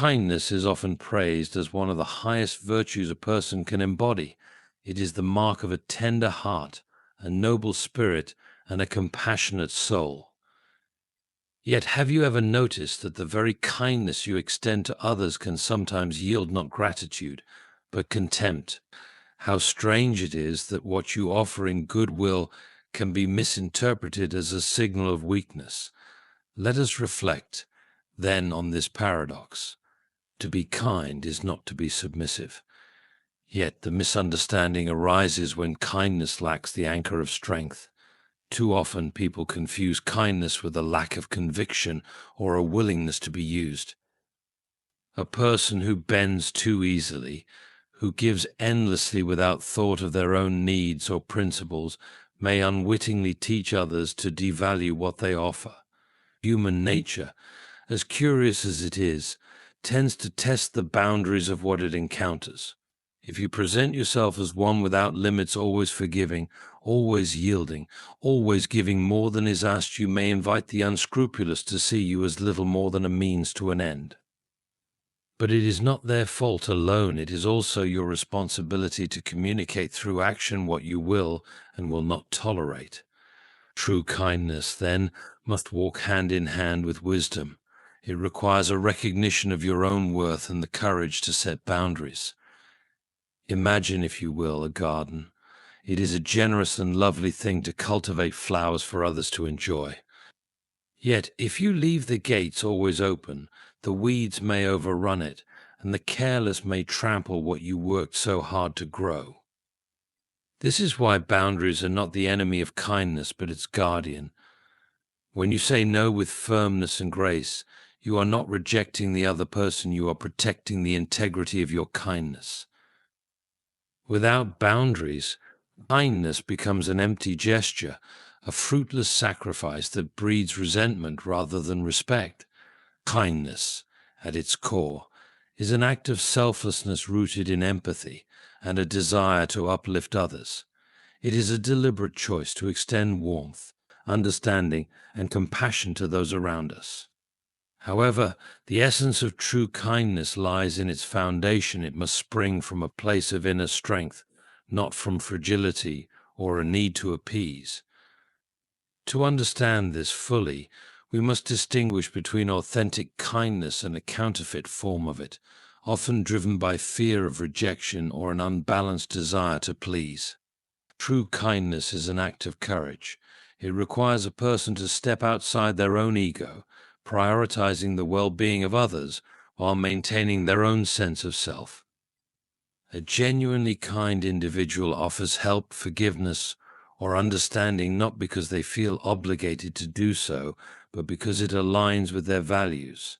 kindness is often praised as one of the highest virtues a person can embody. It is the mark of a tender heart, a noble spirit, and a compassionate soul. Yet have you ever noticed that the very kindness you extend to others can sometimes yield not gratitude, but contempt? How strange it is that what you offer in goodwill can be misinterpreted as a signal of weakness. Let us reflect, then, on this paradox. To be kind is not to be submissive. Yet the misunderstanding arises when kindness lacks the anchor of strength. Too often people confuse kindness with a lack of conviction or a willingness to be used. A person who bends too easily, who gives endlessly without thought of their own needs or principles, may unwittingly teach others to devalue what they offer. Human nature, as curious as it is, tends to test the boundaries of what it encounters. If you present yourself as one without limits, always forgiving, always yielding, always giving more than is asked, you may invite the unscrupulous to see you as little more than a means to an end. But it is not their fault alone. It is also your responsibility to communicate through action what you will and will not tolerate. True kindness, then, must walk hand in hand with wisdom. It requires a recognition of your own worth and the courage to set boundaries. Imagine, if you will, a garden. It is a generous and lovely thing to cultivate flowers for others to enjoy. Yet, if you leave the gates always open, the weeds may overrun it, and the careless may trample what you worked so hard to grow. This is why boundaries are not the enemy of kindness, but its guardian. When you say no with firmness and grace, you are not rejecting the other person, you are protecting the integrity of your kindness. Without boundaries, kindness becomes an empty gesture, a fruitless sacrifice that breeds resentment rather than respect. Kindness, at its core, is an act of selflessness rooted in empathy and a desire to uplift others. It is a deliberate choice to extend warmth, understanding, and compassion to those around us. However, the essence of true kindness lies in its foundation. It must spring from a place of inner strength, not from fragility or a need to appease. To understand this fully, we must distinguish between authentic kindness and a counterfeit form of it, often driven by fear of rejection or an unbalanced desire to please. True kindness is an act of courage. It requires a person to step outside their own ego, prioritizing the well-being of others while maintaining their own sense of self. A genuinely kind individual offers help, forgiveness, or understanding not because they feel obligated to do so, but because it aligns with their values.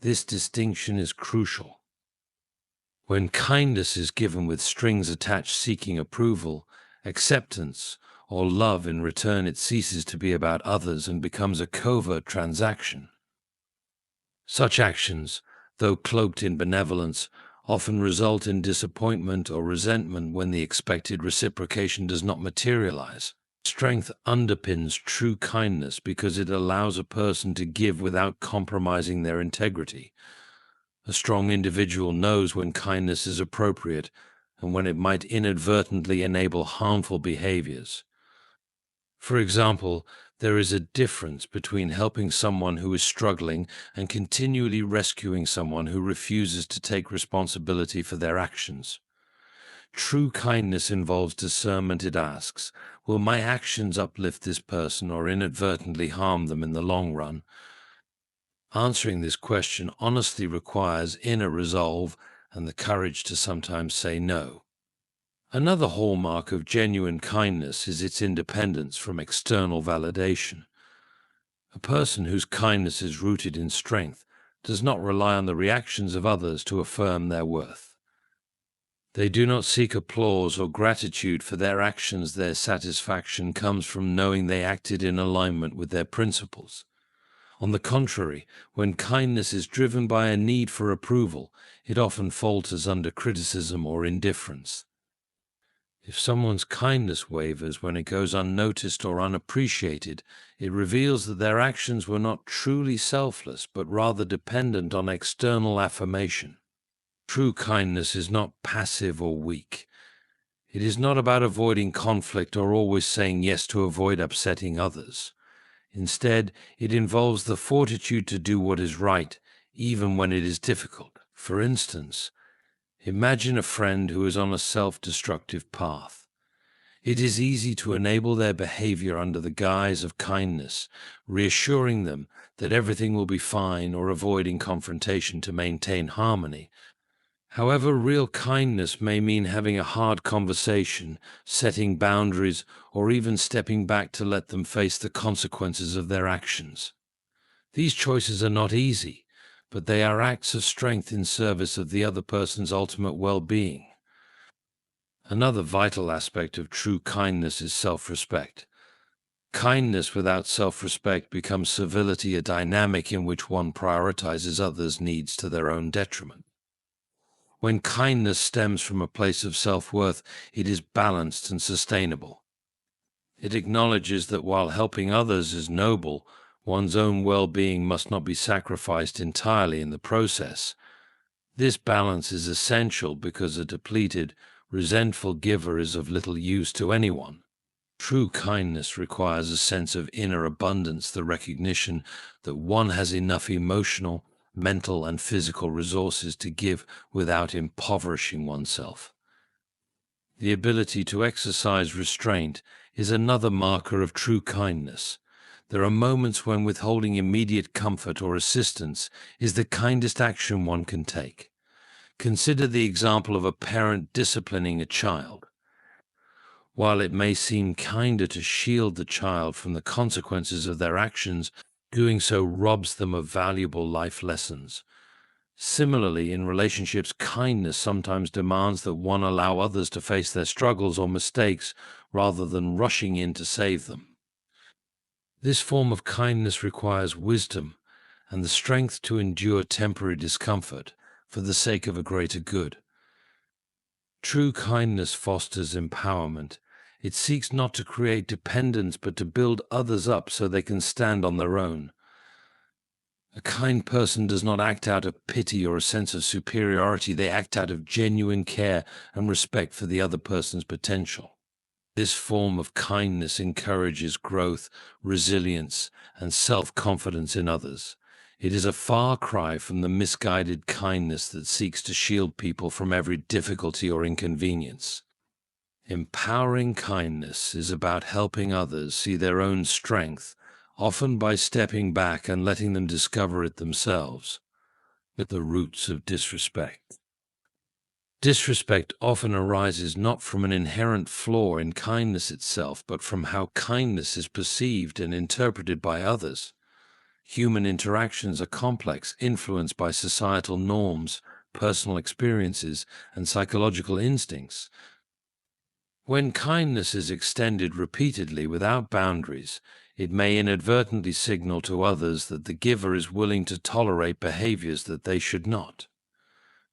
This distinction is crucial. When kindness is given with strings attached seeking approval, acceptance, or love in return, it ceases to be about others and becomes a covert transaction. Such actions, though cloaked in benevolence, often result in disappointment or resentment when the expected reciprocation does not materialize. Strength underpins true kindness because it allows a person to give without compromising their integrity. A strong individual knows when kindness is appropriate and when it might inadvertently enable harmful behaviors. For example, there is a difference between helping someone who is struggling and continually rescuing someone who refuses to take responsibility for their actions. True kindness involves discernment. It asks, will my actions uplift this person or inadvertently harm them in the long run? Answering this question honestly requires inner resolve and the courage to sometimes say no. Another hallmark of genuine kindness is its independence from external validation. A person whose kindness is rooted in strength does not rely on the reactions of others to affirm their worth. They do not seek applause or gratitude for their actions. Their satisfaction comes from knowing they acted in alignment with their principles. On the contrary, when kindness is driven by a need for approval, it often falters under criticism or indifference. If someone's kindness wavers when it goes unnoticed or unappreciated, it reveals that their actions were not truly selfless, but rather dependent on external affirmation. True kindness is not passive or weak. It is not about avoiding conflict or always saying yes to avoid upsetting others. Instead, it involves the fortitude to do what is right, even when it is difficult. For instance, imagine a friend who is on a self-destructive path. It is easy to enable their behavior under the guise of kindness, reassuring them that everything will be fine or avoiding confrontation to maintain harmony. However, real kindness may mean having a hard conversation, setting boundaries, or even stepping back to let them face the consequences of their actions. These choices are not easy, but they are acts of strength in service of the other person's ultimate well-being. Another vital aspect of true kindness is self-respect. Kindness without self-respect becomes servility, a dynamic in which one prioritizes others' needs to their own detriment. When kindness stems from a place of self-worth, it is balanced and sustainable. It acknowledges that while helping others is noble, one's own well-being must not be sacrificed entirely in the process. This balance is essential because a depleted, resentful giver is of little use to anyone. True kindness requires a sense of inner abundance, the recognition that one has enough emotional, mental, and physical resources to give without impoverishing oneself. The ability to exercise restraint is another marker of true kindness. There are moments when withholding immediate comfort or assistance is the kindest action one can take. Consider the example of a parent disciplining a child. While it may seem kinder to shield the child from the consequences of their actions, doing so robs them of valuable life lessons. Similarly, in relationships, kindness sometimes demands that one allow others to face their struggles or mistakes rather than rushing in to save them. This form of kindness requires wisdom and the strength to endure temporary discomfort for the sake of a greater good. True kindness fosters empowerment. It seeks not to create dependence, but to build others up so they can stand on their own. A kind person does not act out of pity or a sense of superiority. They act out of genuine care and respect for the other person's potential. This form of kindness encourages growth, resilience, and self-confidence in others. It is a far cry from the misguided kindness that seeks to shield people from every difficulty or inconvenience. Empowering kindness is about helping others see their own strength, often by stepping back and letting them discover it themselves. At the roots of disrespect. Disrespect often arises not from an inherent flaw in kindness itself, but from how kindness is perceived and interpreted by others. Human interactions are complex, influenced by societal norms, personal experiences, and psychological instincts. When kindness is extended repeatedly without boundaries, it may inadvertently signal to others that the giver is willing to tolerate behaviors that they should not.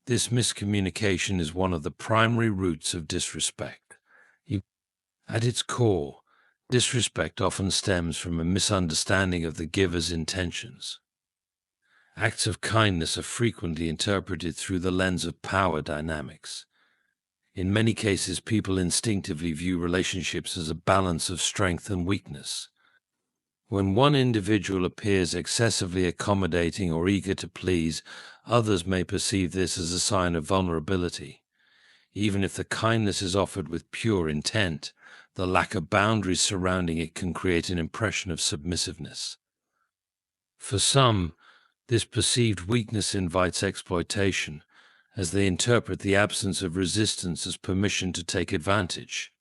This miscommunication is one of the primary roots of disrespect. At its core, disrespect often stems from a misunderstanding of the giver's intentions. Acts of kindness are frequently interpreted through the lens of power dynamics. In many cases, people instinctively view relationships as a balance of strength and weakness. When one individual appears excessively accommodating or eager to please, others may perceive this as a sign of vulnerability. Even if the kindness is offered with pure intent, the lack of boundaries surrounding it can create an impression of submissiveness. For some, this perceived weakness invites exploitation, as they interpret the absence of resistance as permission to take advantage.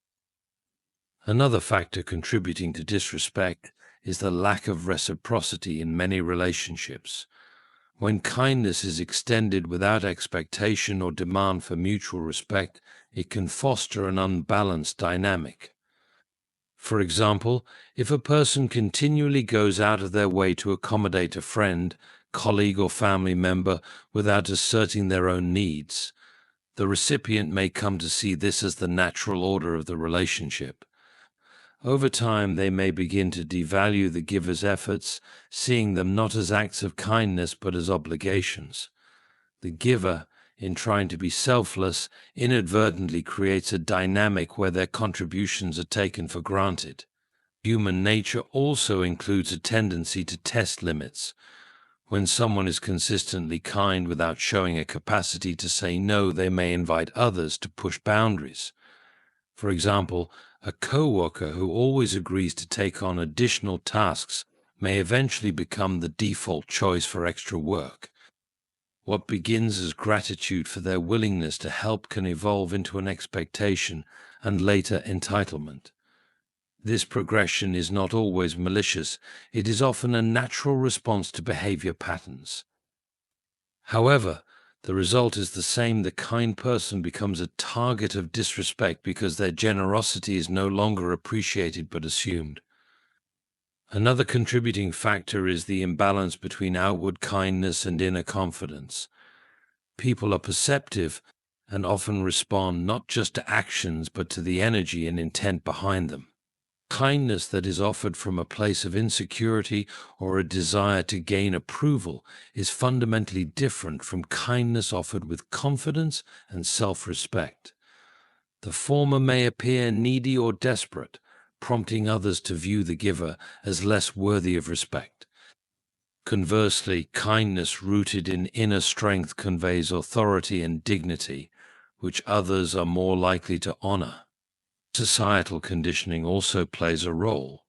Another factor contributing to disrespect is the lack of reciprocity in many relationships. When kindness is extended without expectation or demand for mutual respect, it can foster an unbalanced dynamic. For example, if a person continually goes out of their way to accommodate a friend, colleague, or family member without asserting their own needs, The recipient may come to see this as the natural order of the relationship. Over time, they may begin to devalue the giver's efforts, seeing them not as acts of kindness but as obligations. The giver, in trying to be selfless, inadvertently creates a dynamic where their contributions are taken for granted. Human nature also includes a tendency to test limits. When someone is consistently kind without showing a capacity to say no, they may invite others to push boundaries. For example, a coworker who always agrees to take on additional tasks may eventually become the default choice for extra work. What begins as gratitude for their willingness to help can evolve into an expectation and later entitlement. This progression is not always malicious. It is often a natural response to behavior patterns. However, the result is the same. The kind person becomes a target of disrespect because their generosity is no longer appreciated but assumed. Another contributing factor is the imbalance between outward kindness and inner confidence. People are perceptive and often respond not just to actions but to the energy and intent behind them. Kindness that is offered from a place of insecurity or a desire to gain approval is fundamentally different from kindness offered with confidence and self-respect. The former may appear needy or desperate, prompting others to view the giver as less worthy of respect. Conversely, kindness rooted in inner strength conveys authority and dignity, which others are more likely to honor. Societal conditioning also plays a role.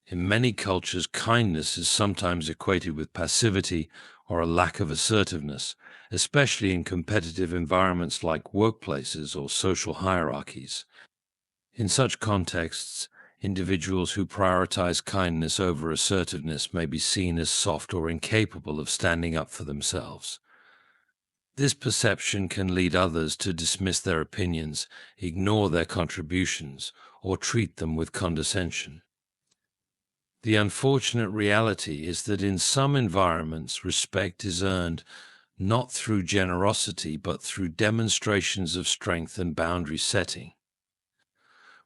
In many cultures, kindness is sometimes equated with passivity or a lack of assertiveness, especially in competitive environments like workplaces or social hierarchies. In such contexts, individuals who prioritize kindness over assertiveness may be seen as soft or incapable of standing up for themselves. This perception can lead others to dismiss their opinions, ignore their contributions, or treat them with condescension. The unfortunate reality is that in some environments, respect is earned not through generosity but through demonstrations of strength and boundary setting.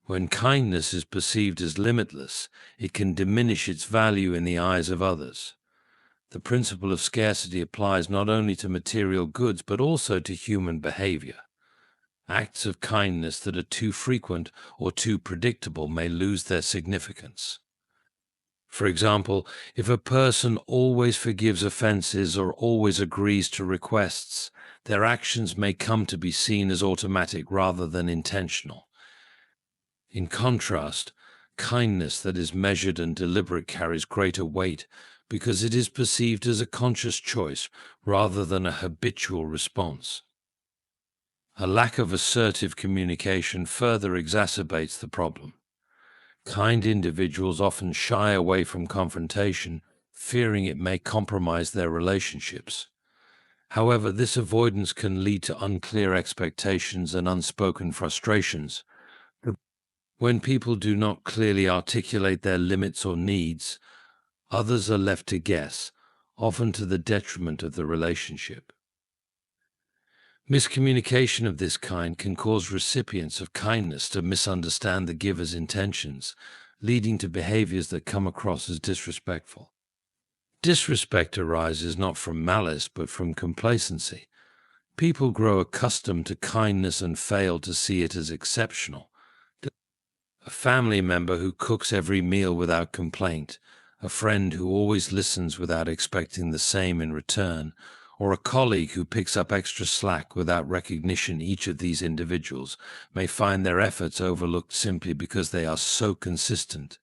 When kindness is perceived as limitless, it can diminish its value in the eyes of others. The principle of scarcity applies not only to material goods but also to human behavior. Acts of kindness that are too frequent or too predictable may lose their significance. For example, if a person always forgives offenses or always agrees to requests, their actions may come to be seen as automatic rather than intentional. In contrast, kindness that is measured and deliberate carries greater weight because it is perceived as a conscious choice rather than a habitual response. A lack of assertive communication further exacerbates the problem. Kind individuals often shy away from confrontation, fearing it may compromise their relationships. However, this avoidance can lead to unclear expectations and unspoken frustrations. When people do not clearly articulate their limits or needs, others are left to guess, often to the detriment of the relationship. Miscommunication of this kind can cause recipients of kindness to misunderstand the giver's intentions, leading to behaviors that come across as disrespectful. Disrespect arises not from malice but from complacency. People grow accustomed to kindness and fail to see it as exceptional. A family member who cooks every meal without complaint, a friend who always listens without expecting the same in return, or a colleague who picks up extra slack without recognition. Each of these individuals may find their efforts overlooked simply because they are so consistent.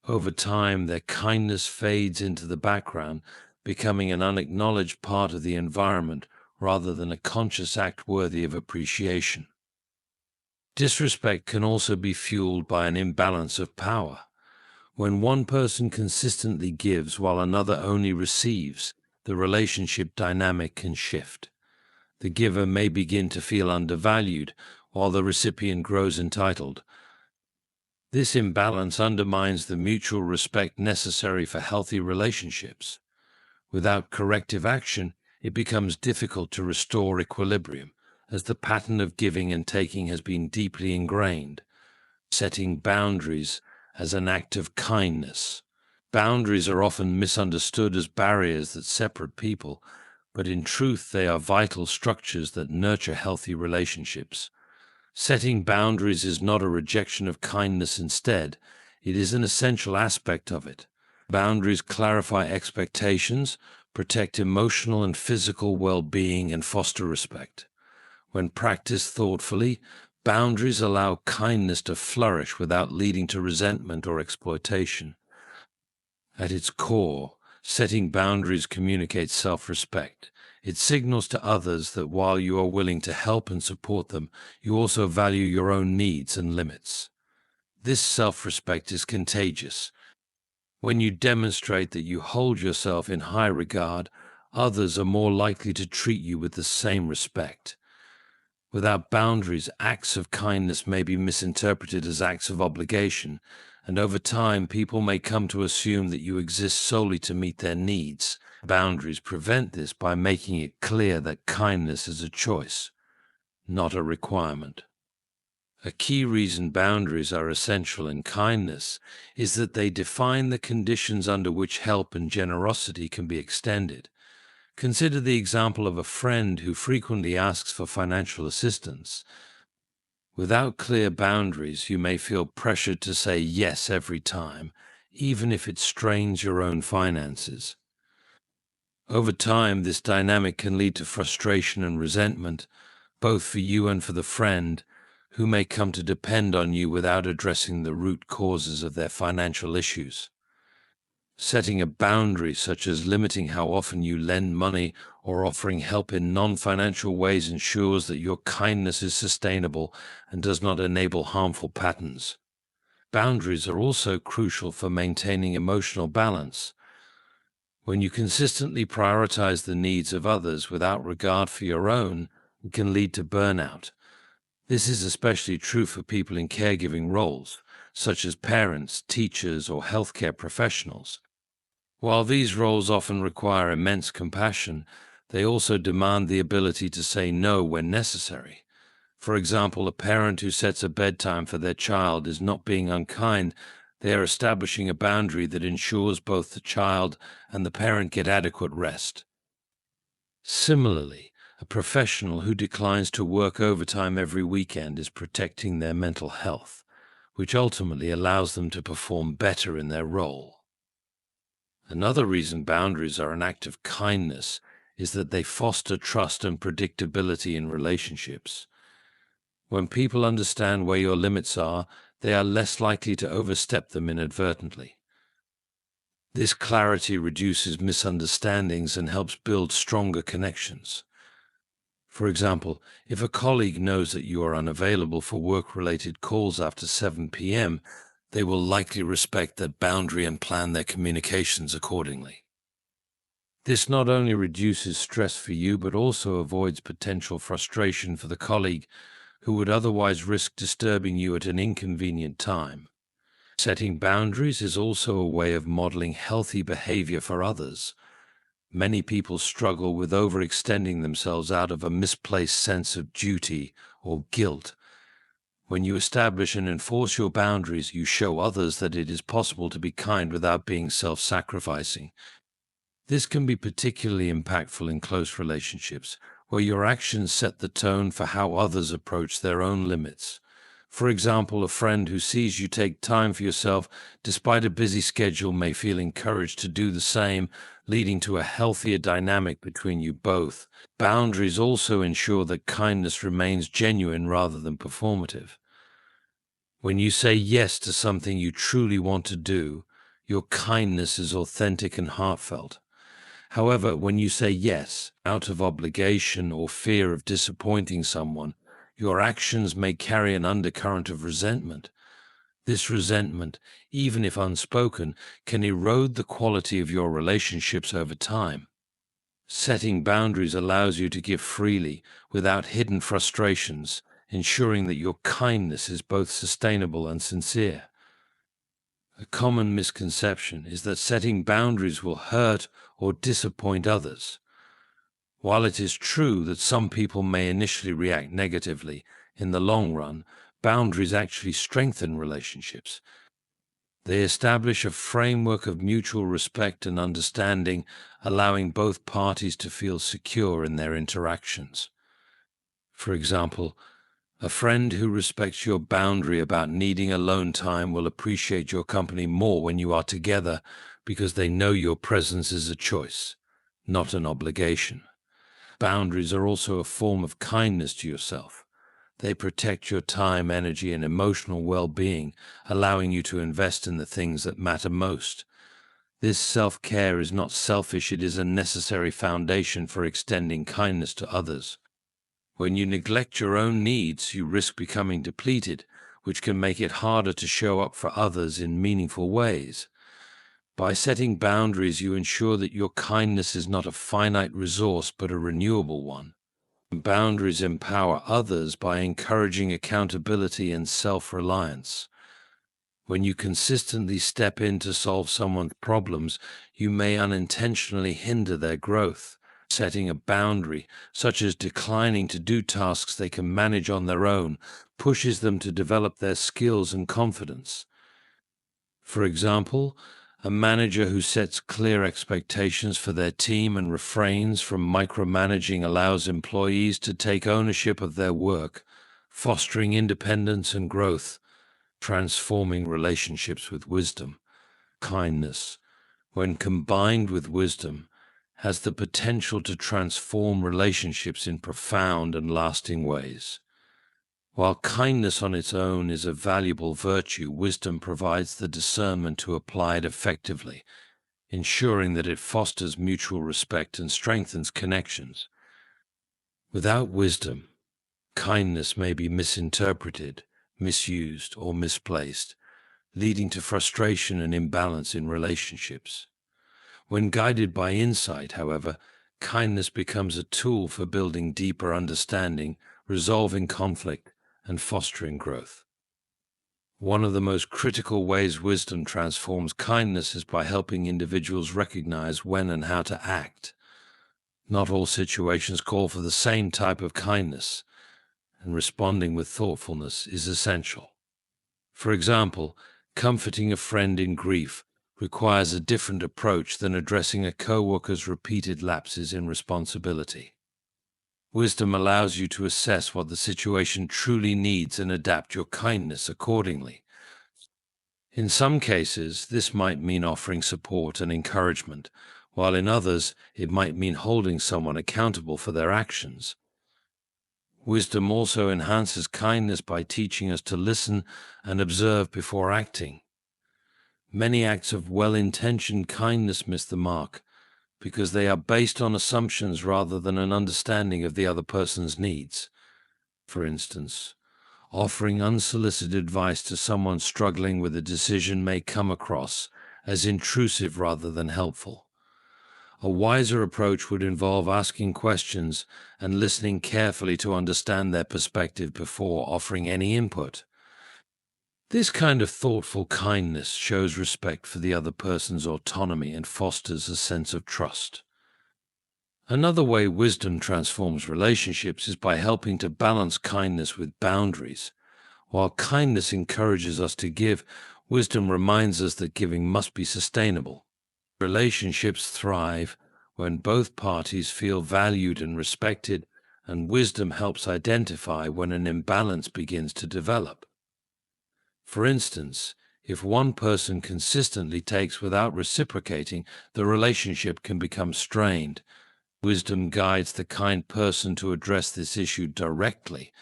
Over time, their kindness fades into the background, becoming an unacknowledged part of the environment rather than a conscious act worthy of appreciation. Disrespect can also be fueled by an imbalance of power. When one person consistently gives while another only receives, the relationship dynamic can shift. The giver may begin to feel undervalued, while the recipient grows entitled. This imbalance undermines the mutual respect necessary for healthy relationships. Without corrective action, it becomes difficult to restore equilibrium. as the pattern of giving and taking has been deeply ingrained. Setting boundaries as an act of kindness. Boundaries are often misunderstood as barriers that separate people, but in truth they are vital structures that nurture healthy relationships. Setting boundaries is not a rejection of kindness. Instead, it is an essential aspect of it. Boundaries clarify expectations, protect emotional and physical well-being, and foster respect. When practiced thoughtfully, boundaries allow kindness to flourish without leading to resentment or exploitation. At its core, setting boundaries communicates self-respect. It signals to others that while you are willing to help and support them, you also value your own needs and limits. This self-respect is contagious. When you demonstrate that you hold yourself in high regard, others are more likely to treat you with the same respect. Without boundaries, acts of kindness may be misinterpreted as acts of obligation, and over time people may come to assume that you exist solely to meet their needs. Boundaries prevent this by making it clear that kindness is a choice, not a requirement. A key reason boundaries are essential in kindness is that they define the conditions under which help and generosity can be extended. Consider the example of a friend who frequently asks for financial assistance. Without clear boundaries, you may feel pressured to say yes every time, even if it strains your own finances. Over time, this dynamic can lead to frustration and resentment, both for you and for the friend, who may come to depend on you without addressing the root causes of their financial issues. Setting a boundary, such as limiting how often you lend money or offering help in non-financial ways, ensures that your kindness is sustainable and does not enable harmful patterns. Boundaries are also crucial for maintaining emotional balance. When you consistently prioritize the needs of others without regard for your own, it can lead to burnout. This is especially true for people in caregiving roles, such as parents, teachers, or healthcare professionals. While these roles often require immense compassion, they also demand the ability to say no when necessary. For example, a parent who sets a bedtime for their child is not being unkind. They are establishing a boundary that ensures both the child and the parent get adequate rest. Similarly, a professional who declines to work overtime every weekend is protecting their mental health, which ultimately allows them to perform better in their role. Another reason boundaries are an act of kindness is that they foster trust and predictability in relationships. When people understand where your limits are, they are less likely to overstep them inadvertently. This clarity reduces misunderstandings and helps build stronger connections. For example, if a colleague knows that you are unavailable for work-related calls after 7 p.m., they will likely respect that boundary and plan their communications accordingly. This not only reduces stress for you, but also avoids potential frustration for the colleague who would otherwise risk disturbing you at an inconvenient time. Setting boundaries is also a way of modeling healthy behavior for others. Many people struggle with overextending themselves out of a misplaced sense of duty or guilt. When you establish and enforce your boundaries, you show others that it is possible to be kind without being self-sacrificing. This can be particularly impactful in close relationships, where your actions set the tone for how others approach their own limits. For example, a friend who sees you take time for yourself despite a busy schedule may feel encouraged to do the same, leading to a healthier dynamic between you both. Boundaries also ensure that kindness remains genuine rather than performative. When you say yes to something you truly want to do, your kindness is authentic and heartfelt. However, when you say yes out of obligation or fear of disappointing someone, your actions may carry an undercurrent of resentment. This resentment, even if unspoken, can erode the quality of your relationships over time. Setting boundaries allows you to give freely, without hidden frustrations, ensuring that your kindness is both sustainable and sincere. A common misconception is that setting boundaries will hurt or disappoint others. While it is true that some people may initially react negatively, in the long run, boundaries actually strengthen relationships. They establish a framework of mutual respect and understanding, allowing both parties to feel secure in their interactions. For example, a friend who respects your boundary about needing alone time will appreciate your company more when you are together because they know your presence is a choice, not an obligation. Boundaries are also a form of kindness to yourself. They protect your time, energy, and emotional well-being, allowing you to invest in the things that matter most. This self-care is not selfish, it is a necessary foundation for extending kindness to others. When you neglect your own needs, you risk becoming depleted, which can make it harder to show up for others in meaningful ways. By setting boundaries, you ensure that your kindness is not a finite resource but a renewable one. Boundaries empower others by encouraging accountability and self-reliance. When you consistently step in to solve someone's problems, you may unintentionally hinder their growth. Setting a boundary, such as declining to do tasks they can manage on their own, pushes them to develop their skills and confidence. For example, a manager who sets clear expectations for their team and refrains from micromanaging allows employees to take ownership of their work, fostering independence and growth, transforming relationships with wisdom. Kindness, when combined with wisdom, has the potential to transform relationships in profound and lasting ways. While kindness on its own is a valuable virtue, wisdom provides the discernment to apply it effectively, ensuring that it fosters mutual respect and strengthens connections. Without wisdom, kindness may be misinterpreted, misused, or misplaced, leading to frustration and imbalance in relationships. When guided by insight, however, kindness becomes a tool for building deeper understanding, resolving conflict, and fostering growth. One of the most critical ways wisdom transforms kindness is by helping individuals recognize when and how to act. Not all situations call for the same type of kindness, and responding with thoughtfulness is essential. For example, comforting a friend in grief requires a different approach than addressing a coworker's repeated lapses in responsibility. Wisdom allows you to assess what the situation truly needs and adapt your kindness accordingly. In some cases, this might mean offering support and encouragement, while in others, it might mean holding someone accountable for their actions. Wisdom also enhances kindness by teaching us to listen and observe before acting. Many acts of well-intentioned kindness miss the mark because they are based on assumptions rather than an understanding of the other person's needs. For instance, offering unsolicited advice to someone struggling with a decision may come across as intrusive rather than helpful. A wiser approach would involve asking questions and listening carefully to understand their perspective before offering any input. This kind of thoughtful kindness shows respect for the other person's autonomy and fosters a sense of trust. Another way wisdom transforms relationships is by helping to balance kindness with boundaries. While kindness encourages us to give, wisdom reminds us that giving must be sustainable. Relationships thrive when both parties feel valued and respected, and wisdom helps identify when an imbalance begins to develop. For instance, if one person consistently takes without reciprocating, the relationship can become strained. Wisdom guides the kind person to address this issue directly,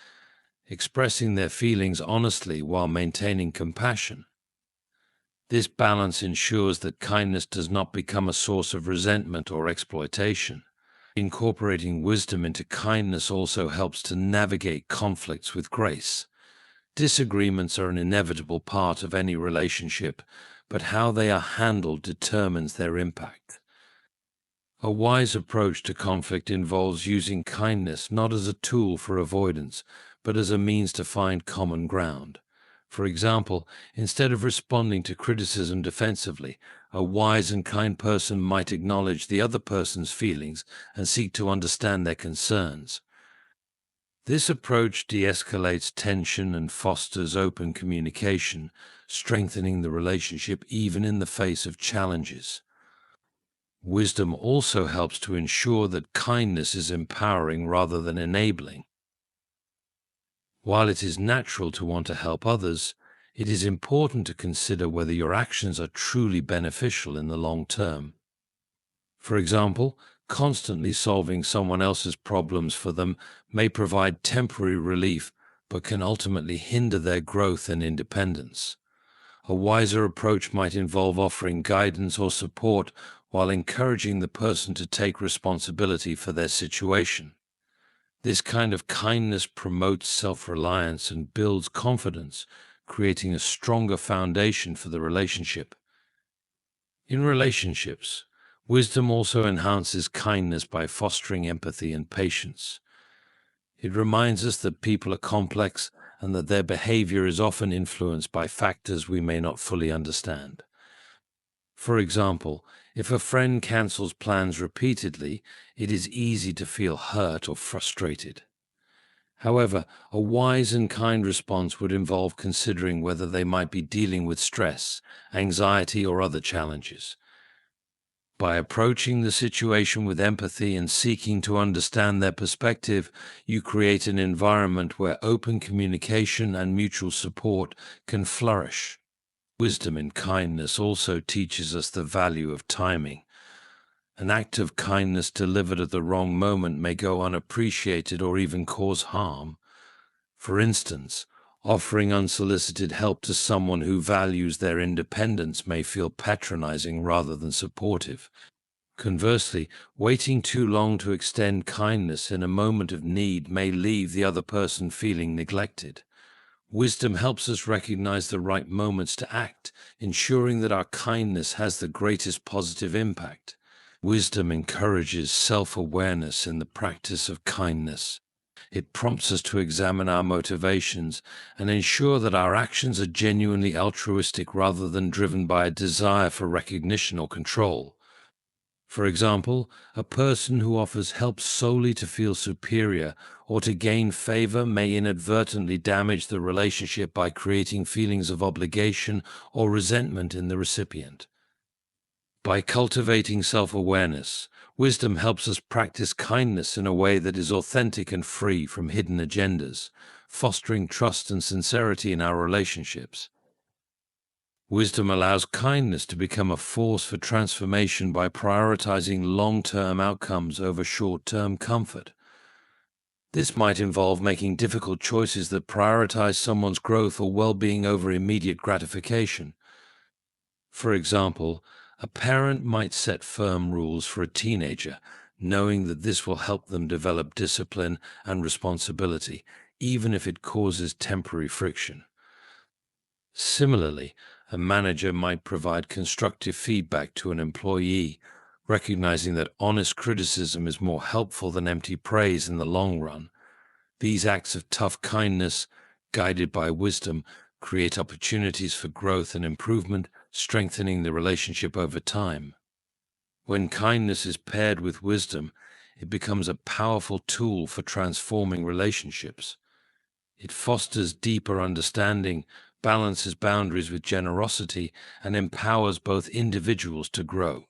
expressing their feelings honestly while maintaining compassion. This balance ensures that kindness does not become a source of resentment or exploitation. Incorporating wisdom into kindness also helps to navigate conflicts with grace. Disagreements are an inevitable part of any relationship, but how they are handled determines their impact. A wise approach to conflict involves using kindness not as a tool for avoidance, but as a means to find common ground. For example, instead of responding to criticism defensively, a wise and kind person might acknowledge the other person's feelings and seek to understand their concerns. This approach de-escalates tension and fosters open communication, strengthening the relationship even in the face of challenges. Wisdom also helps to ensure that kindness is empowering rather than enabling. While it is natural to want to help others, it is important to consider whether your actions are truly beneficial in the long term. For example, constantly solving someone else's problems for them may provide temporary relief, but can ultimately hinder their growth and independence. A wiser approach might involve offering guidance or support while encouraging the person to take responsibility for their situation. This kind of kindness promotes self-reliance and builds confidence, creating a stronger foundation for the relationship. In relationships, wisdom also enhances kindness by fostering empathy and patience. It reminds us that people are complex and that their behavior is often influenced by factors we may not fully understand. For example, if a friend cancels plans repeatedly, it is easy to feel hurt or frustrated. However, a wise and kind response would involve considering whether they might be dealing with stress, anxiety, or other challenges. By approaching the situation with empathy and seeking to understand their perspective, you create an environment where open communication and mutual support can flourish. Wisdom in kindness also teaches us the value of timing. An act of kindness delivered at the wrong moment may go unappreciated or even cause harm. For instance, offering unsolicited help to someone who values their independence may feel patronizing rather than supportive. Conversely, waiting too long to extend kindness in a moment of need may leave the other person feeling neglected. Wisdom helps us recognize the right moments to act, ensuring that our kindness has the greatest positive impact. Wisdom encourages self-awareness in the practice of kindness. It prompts us to examine our motivations and ensure that our actions are genuinely altruistic rather than driven by a desire for recognition or control. For example, a person who offers help solely to feel superior or to gain favor may inadvertently damage the relationship by creating feelings of obligation or resentment in the recipient. By cultivating self-awareness, wisdom helps us practice kindness in a way that is authentic and free from hidden agendas, fostering trust and sincerity in our relationships. Wisdom allows kindness to become a force for transformation by prioritizing long-term outcomes over short-term comfort. This might involve making difficult choices that prioritize someone's growth or well-being over immediate gratification. For example, a parent might set firm rules for a teenager, knowing that this will help them develop discipline and responsibility, even if it causes temporary friction. Similarly, a manager might provide constructive feedback to an employee, recognizing that honest criticism is more helpful than empty praise in the long run. These acts of tough kindness, guided by wisdom, create opportunities for growth and improvement, strengthening the relationship over time. When kindness is paired with wisdom, it becomes a powerful tool for transforming relationships. It fosters deeper understanding, balances boundaries with generosity, and empowers both individuals to grow.